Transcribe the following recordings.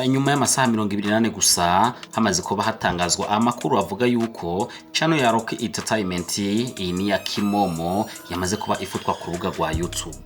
nyuma y'amasaha 28 gusa hamaze kuba hatangazwa amakuru avuga yuko channel ya Rock Entertainment ni ya Kimomo yamaze kuba ifutwa ku rubuga rwa YouTube.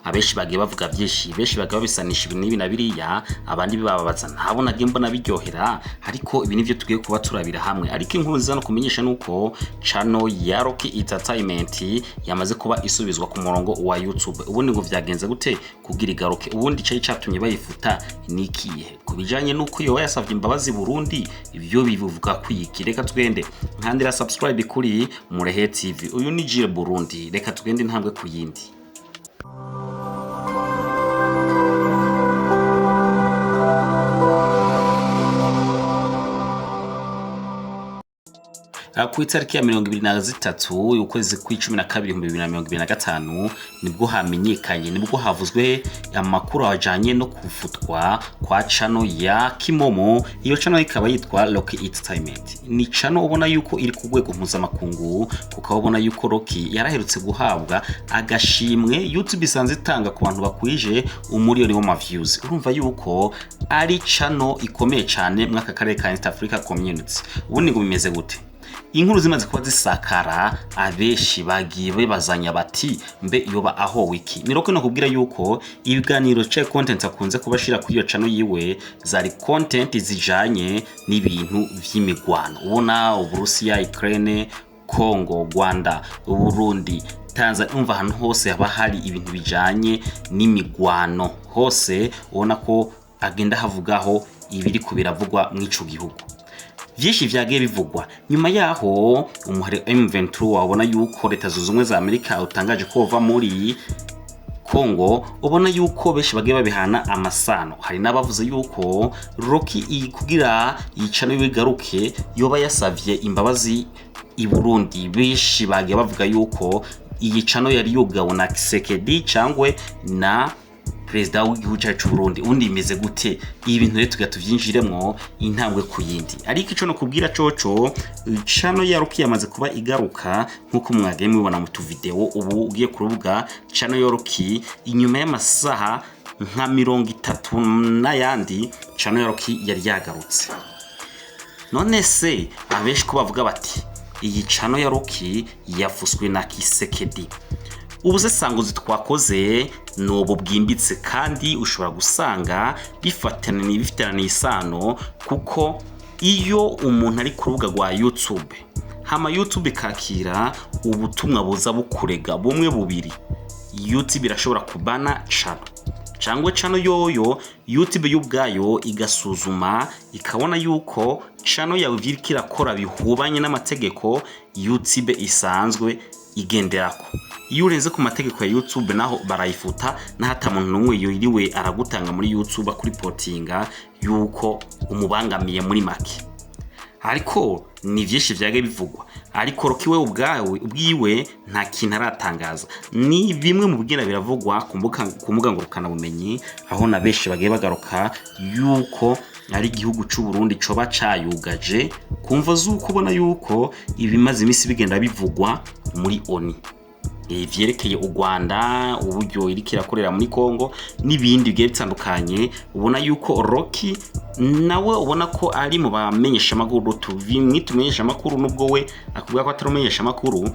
Abeshi bagiye bavuga vyishi, beshi bagiye babisanisha ibintu nibi na biriya, abandi bibababaza ntabona mbona biryohera, ariko ibi nivyo tugiye kuba turabira hamwe. Ariko inkuru nziza no kumenyesha nuko channel ya Rock Entertainment yamaze kuba isubizwa ku murongo wa YouTube. Ubundi ngo vyagenze gute kugira igaruke? Ubundi cyayi cyatumye bayifuta nikiye kubijanye nuko yo yasavye imbabazi Burundi, ivyo bivuga kwiki. Reka twende nkandira subscribe kuri Murehe TV. Uyu ni Jire Burundi. Reka twende ntambwe kuyindi. Ku itariki ya 2023 y'ukwezi kwa12 2025 nibwo hamenyekanye, nibwo havuzwe amakuru ajanye no kufutwa kwa channel ya Kimomo. Iyo channel ikaba yitwa Rock Entertainment. Ni channel ubona yuko iri ku rwego mpuzamakungu, kuko ubona yuko Rock yaraherutse guhabwa agashimwe YouTube isanze itanga ku bantu bakwije umuriyoni w'ama views. Urumva yuko ari channel ikomeye cyane mwaka karere ka East Africa Community. Ubundi ngo bimeze gute? Inkuru zimaze kuba zisakara, abeshi bagiye bebazanya bati mbe yoba aho wiki. Ni Rock no kubwira yuko ibiganiro cye content akunze kubashira kuri iyo channel yiwe zari content zijanye n'ibintu vy'imigwano. Ubona Uburusiya, Ukraine, Congo, Rwanda, Burundi, Tanzania, umva hano hose haba hari ibintu bijanye n'imigwano. Hose ubona ko agenda havugaho ibiri kubiravugwa mw'ico gihugu. Vyishi vyagiye bivugwa. Nyuma yaho umuhari M23 wabona yuko leta zuzumwe za Amerika utangaje ko bava muri Congo, ubona yuko beshi bagiye babihana amasano. Hari nabavuze yuko Rock kugira yicana bigaruke yoba yasavye imbabazi I Burundi. Beshi bagiye bavuga yuko iyi channel yari yugawe na Kisekedi cyangwe na Perezida w'igihugu cyacu Burundi. Undi imeze gute? Ibintu rero tugatuvyinjiremo intambwe kuyindi. Ariko ico no kubwira coco channel ya Rock yamaze kuba igaruka nkuko mwagaye mubona mu video. Ubu ugiye kurubuga channel ya Rock inyuma y'amasaha nka 30 n'ayandi channel ya Rock yari yagarutse. None se abeshi ko bavuga bati iyi channel ya Rock yafuswe na Kisekedi. Ubuze sanguzi twakoze nobo bwimbitse, kandi ushobora gusanga bifitanye isano, kuko iyo umuntu ari ku rubuga rwa YouTube hama YouTube kakira ubutumwa buza bukurega bumwe bubiri, YouTube irashobora kubana channel yoyo YouTube y'ubwayo igasuzuma ikabona yuko channel yawe virkira kora bihubanye n'amategeko YouTube isanzwe igenderako. Iyo urenze ku mategeko ya YouTube naho barayifuta, na hata muntu numwe yiriwe aragutanga muri YouTube kuri potinga yuko umubangamiye muri make. Ariko ni vyishi vyage bivugwa. Ariko Rock we ubwiwe nta kintu aratangaza. Ni bimwe mu bugenda biravugwa ku mbuga ngurukana bumenyi, aho na beshi bagiye bagaruka yuko ari igihugu cy'u Burundi coba cayugaje, kumva zuko ubona yuko ibimaze imisi bigenda bivugwa muri ONU. Vyerekeye u Rwanda, uburyo irikira korera muri Congo n'ibindi bigiye bitandukanye. Ubona yuko Rock nawe ubona ko ari mu bamenyesha makuru tumenyesha makuru, nubwo we akubwira ko atarumenyesha makuru.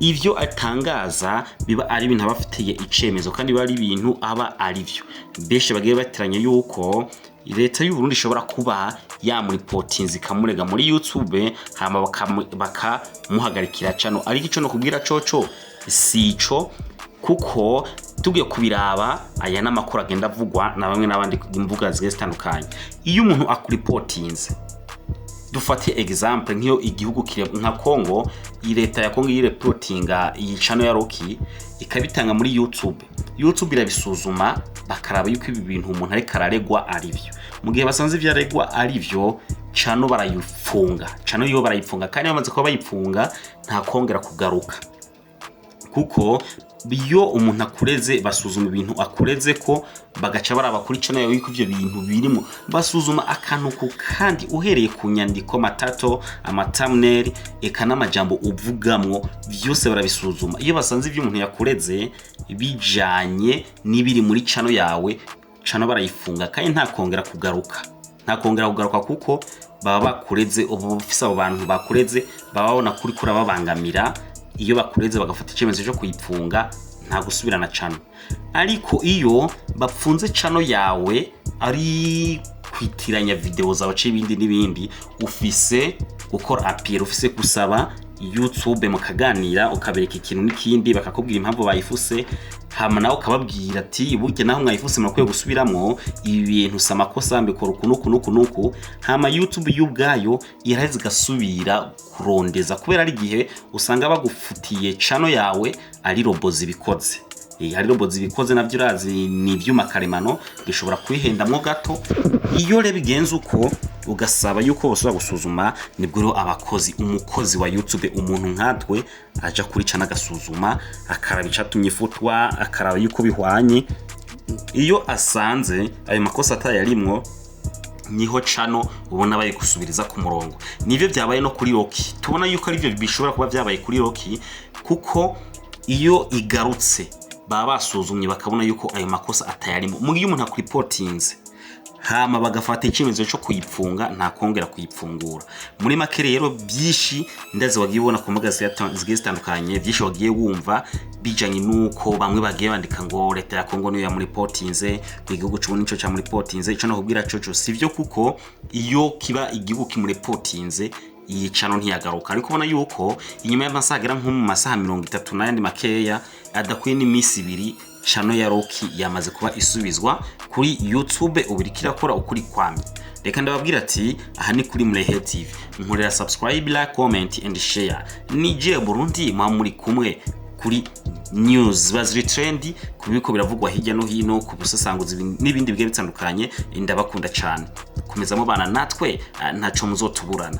Ivyo atangaza biba ari ibintu abafitiye icemezo, kandi bari ibintu aba ari byo. Beshe bagiye bateranye yuko leta y'u Burundi ishobora kuba yamuripotinze ikamurega muri YouTube, hama bakamuhagarikira channel. Ariko ico no kubwira coco sico, kuko tugiye kubiraba aya namakuru agenda avugwa na bamwe n'abandi imvuga zitandukanye. Iyo umuntu akuripotinze, dufate example nk'iyo igihugu kire nka Congo, leta ya Congo yireportinga iyi channel ya Rock ikabitanga muri YouTube irabisuzuma bakaraba yuko ibi bintu umuntu ari kararegwa ari byo. Mu gihe basanze ivyaregwa ari byo, channel barayifunga. Channel yo barayifunga, kandi bamaze kuba bayifunga nta kongera kugaruka, kuko biyo umuntu akureze basuzuma ibintu akureze ko bagaca baraba kuri channel yawe yuko ivyo bintu birimo, basuzuma akantu ku kandi uhereye ku nyandiko, matato, thumbnail, eka n'amajambo uvugamwo, vyose barabisuzuma. Iyo basanze ivyo umuntu yakureze bijanye nibiri muri channel yawe, cano barayifunga kandi nta kongera kugaruka kuko baba bakureze ubufisa abo bantu bakureze baba babona kuri kurababangamira iyo bakureze bagafata icyemezo cyo kuyifunga nta gusubirana cano. Ariko iyo bapfunze cano yawe ari kwitiranya video zawe c'ibindi n'ibindi ufise gukora appeal ufise gusaba YouTube mukaganira ukabereka ikintu n'ikindi bakakubwira impamvu bayifuse hama nawe ukababwira ati burya naho mwayifuse mrakwiye gusubiramwo ibi bintu samakosa mbikora ukunuku hama YouTube y'ubwayo iraheze gasubira kurondeza kubera ari gihe usanga bagufutiye cano yawe ari robozi bikoze. Hari robozi bikoze navyo urazi ni ivyuma karemano bishobora kwihendamwo gato. Iyo rero bigenze uko ugasaba yuko bosubira gusuzuma nibwo rero abakozi umukozi wa YouTube umuntu nkatwe aja kuri cana gasuzuma akaraba icatumye yifutwa akaraba yuko bihwanye. Iyo asanze ayo makosa atayarimwo niho cano ubona baye gusubiriza ku murongo. Nivyo vyabaye no kuri Rocky, tubona yuko ari byo bishobora kuba vyabaye kuri Rocky kuko iyo igarutse baba basuzumye bakabona yuko ayo makosa atayarimo mu gihe umuntu akuripotinze hama bagafata icyemezo cyo kuyipfunga nta kongera kuyipfungura. Muri make rero vyishi ndazi wagibona ku magazi zitandukanye vyishi wagiye wumva bijanye nuko bamwe bagiye bandika ngo leta ya Congo niyo yamuripotinze ku gihugu cy'ubuni cyo cyamuripotinze ico no kubwira cyo sivyo kuko iyo kiba igihugu kimuripotinze iyi cano ntiyagaruka. Ariko ubona yuko inyuma y'amasaha agera nko mu masaha 30 n'ayandi makeya adakwiye n'imisi 2 cano ya Rocky yamaze kuba isubizwa kuri YouTube ubirikira kora ukuri kwamye. Reka ndababwira ati aha ni kuri Murehe TV, nkorera subscribe, like, comment and share. Nije Burundi muri kumwe kuri news baziri trendy kubiko biravugwa hirya no hino ku busasanguzi n'ibindi bigiye bitandukanye. Ndabakunda cyane, komeza mu bana natwe ntaco muzotuburana.